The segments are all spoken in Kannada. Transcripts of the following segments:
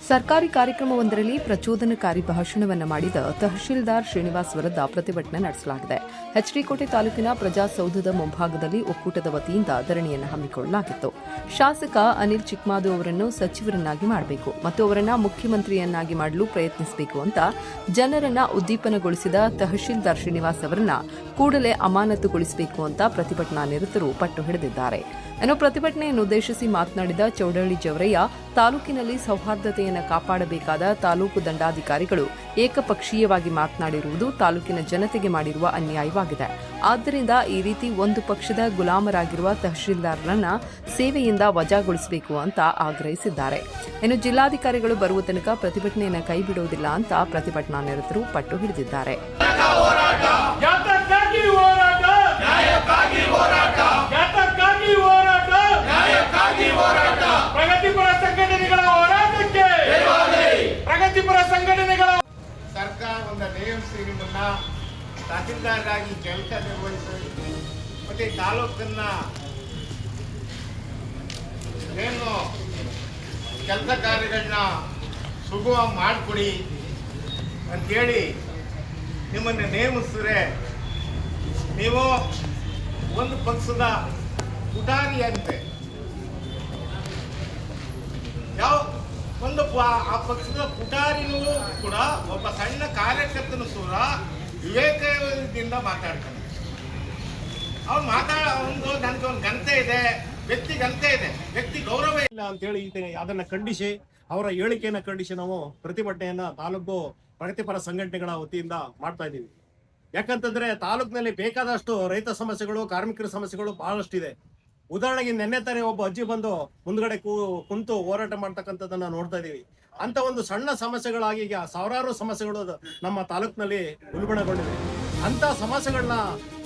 ಸರ್ಕಾರಿ ಕಾರ್ಯಕ್ರಮವೊಂದರಲ್ಲಿ ಪ್ರಚೋದನಕಾರಿ ಭಾಷಣವನ್ನು ಮಾಡಿದ ತಹಶೀಲ್ದಾರ್ ಶ್ರೀನಿವಾಸ್ ವಿರುದ್ಧ ಪ್ರತಿಭಟನೆ ನಡೆಸಲಾಗಿದೆ. ಎಚ್ಡಿಕೋಟೆ ತಾಲೂಕಿನ ಪ್ರಜಾಸೌಧದ ಮುಂಭಾಗದಲ್ಲಿ ಒಕ್ಕೂಟದ ವತಿಯಿಂದ ಧರಣಿಯನ್ನು ಹಮ್ಮಿಕೊಳ್ಳಲಾಗಿತ್ತು. ಶಾಸಕ ಅನಿಲ್ ಚಿಕ್ಮಾದು ಅವರನ್ನು ಸಚಿವರನ್ನಾಗಿ ಮಾಡಬೇಕು ಮತ್ತು ಅವರನ್ನು ಮುಖ್ಯಮಂತ್ರಿಯನ್ನಾಗಿ ಮಾಡಲು ಪ್ರಯತ್ನಿಸಬೇಕು ಅಂತ ಜನರನ್ನ ಉದ್ದೀಪನಗೊಳಿಸಿದ ತಹಶೀಲ್ದಾರ್ ಶ್ರೀನಿವಾಸ್ ಅವರನ್ನ ಕೂಡಲೇ ಅಮಾನತುಗೊಳಿಸಬೇಕು ಅಂತ ಪ್ರತಿಭಟನಾ ನಿರತರು ಪಟ್ಟು ಹಿಡಿದಿದ್ದಾರೆ. ಇನ್ನು ಪ್ರತಿಭಟನೆಯನ್ನು ಉದ್ದೇಶಿಸಿ ಮಾತನಾಡಿದ ಚೌಡಳ್ಳಿ ಜವರಯ್ಯ, ತಾಲೂಕಿನಲ್ಲಿ ಸೌಹಾರ್ದತೆಯನ್ನು ಕಾಪಾಡಬೇಕಾದ ತಾಲೂಕು ದಂಡಾಧಿಕಾರಿಗಳು ಏಕಪಕ್ಷೀಯವಾಗಿ ಮಾತನಾಡಿರುವುದು ತಾಲೂಕಿನ ಜನತೆಗೆ ಮಾಡಿರುವ ಅನ್ಯಾಯವಾಗಿದೆ. ಆದ್ದರಿಂದ ಈ ರೀತಿ ಒಂದು ಪಕ್ಷದ ಗುಲಾಮರಾಗಿರುವ ತಹಶೀಲ್ದಾರ್ರನ್ನ ಸೇವೆಯಿಂದ ವಜಾಗೊಳಿಸಬೇಕು ಅಂತ ಆಗ್ರಹಿಸಿದ್ದಾರೆ. ಇನ್ನು ಜಿಲ್ಲಾಧಿಕಾರಿಗಳು ಬರುವ ತನಕ ಪ್ರತಿಭಟನೆಯನ್ನು ಕೈಬಿಡುವುದಿಲ್ಲ ಅಂತ ಪ್ರತಿಭಟನಾ ನಿರತರು ಪಟ್ಟು ಹಿಡಿದಿದ್ದಾರೆ. ಪ್ರಗತಿಪರ ಸಂಘಟನೆಗಳ ಹೋರಾಟಕ್ಕೆ ಪ್ರಗತಿಪರ ಸಂಘಟನೆಗಳ ಸರ್ಕಾರ ಒಂದು ನೇಮಿಸಿ ನಿಮ್ಮನ್ನ ತಹಸೀಲ್ದಾರರಾಗಿ ಕೆಲಸ ನಿರ್ವಹಿಸಿ ಮತ್ತೆ ತಾಲೂಕನ್ನ ಏನು ಕೆಲಸ ಕಾರ್ಯಗಳನ್ನ ಸುಗಮ ಮಾಡಿಕೊಡಿ ಅಂತೇಳಿ ನಿಮ್ಮನ್ನು ನೇಮಿಸಿದ್ರೆ ನೀವು ಒಂದು ಪಕ್ಷದ ಪುಟಾರಿಯಂತೆ ಯಾವ ಒಂದು ಆ ಪಕ್ಷದ ಪುಟಾರಿನೂ ಕೂಡ ಒಬ್ಬ ಸಣ್ಣ ಕಾರ್ಯಕರ್ತನೂ ಕೂಡ ವಿವೇಕದಿಂದ ಮಾತಾಡ್ತಾನೆ. ಅವ್ನು ಒಂದು ನನಗೆ ಒಂದು ಘನತೆ ಇದೆ, ವ್ಯಕ್ತಿ ಘನತೆ ಇದೆ, ವ್ಯಕ್ತಿ ಗೌರವ ಇಲ್ಲ ಅಂತೇಳಿ ಅದನ್ನ ಖಂಡಿಸಿ ಅವರ ಹೇಳಿಕೆಯನ್ನ ಖಂಡಿಸಿ ನಾವು ಪ್ರತಿಭಟನೆಯನ್ನ ತಾಲೂಕು ಪ್ರಗತಿಪರ ಸಂಘಟನೆಗಳ ವತಿಯಿಂದ ಮಾಡ್ತಾ ಇದ್ದೀವಿ. ಯಾಕಂತಂದ್ರೆ ತಾಲೂಕಿನಲ್ಲಿ ಬೇಕಾದಷ್ಟು ರೈತ ಸಮಸ್ಯೆಗಳು, ಕಾರ್ಮಿಕರ ಸಮಸ್ಯೆಗಳು ಬಹಳಷ್ಟಿದೆ. ಉದಾಹರಣೆಗೆ ನೆನ್ನೆ ತಾನೇ ಒಬ್ಬ ಅಜ್ಜಿ ಬಂದು ಮುಂದ್ಗಡೆ ಕುಂತು ಹೋರಾಟ ಮಾಡ್ತಕ್ಕಂಥದ್ದನ್ನ ನೋಡ್ತಾ ಇದೀವಿ. ಅಂತ ಒಂದು ಸಣ್ಣ ಸಮಸ್ಯೆಗಳಾಗಿ ಈಗ ಸಾವಿರಾರು ಸಮಸ್ಯೆಗಳು ನಮ್ಮ ತಾಲೂಕಿನಲ್ಲಿ ಉಲ್ಬಣಗೊಂಡಿವೆ. ಅಂತ ಸಮಸ್ಯೆಗಳನ್ನ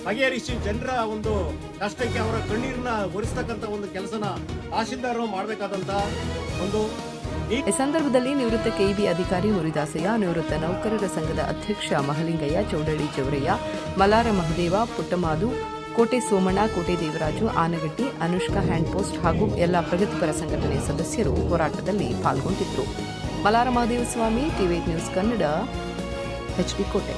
ಬಗೆಹರಿಸಿ ಜನರ ಒಂದು ಕಷ್ಟಕ್ಕೆ ಅವರ ಕಣ್ಣೀರನ್ನ ಒರೆಸ್ತಕ್ಕಂಥ ಒಂದು ಕೆಲಸನ ತಹಶೀಲ್ದಾರರು ಮಾಡಬೇಕಾದಂತ ಒಂದು. ಈ ಸಂದರ್ಭದಲ್ಲಿ ನಿವೃತ್ತ ಕೆಇಬಿ ಅಧಿಕಾರಿ ಮುರಿದಾಸಯ್ಯ, ನಿವೃತ್ತ ನೌಕರರ ಸಂಘದ ಅಧ್ಯಕ್ಷ ಮಹಲಿಂಗಯ್ಯ, ಚೌಡಳ್ಳಿ ಜವರಯ್ಯ, ಮಲಾರ ಮಹದೇವ, ಪುಟ್ಟಮಾದು, ಕೋಟೆ ಸೋಮಣ್ಣ, ಕೋಟೆ ದೇವರಾಜು, ಆನಗಟ್ಟಿ, ಅನುಷ್ಕಾ ಹ್ಯಾಂಡ್ಪೋಸ್ಟ್ ಹಾಗೂ ಎಲ್ಲ ಪ್ರಗತಿಪರ ಸಂಘಟನೆ ಸದಸ್ಯರು ಹೋರಾಟದಲ್ಲಿ ಪಾಲ್ಗೊಂಡಿದ್ದರು. ಮಲಾರ ಮಹದೇವ ಸ್ವಾಮಿ, ಟಿವಿ ನ್ಯೂಸ್ ಕನ್ನಡ, ಎಚ್ಡಿ ಕೋಟೆ.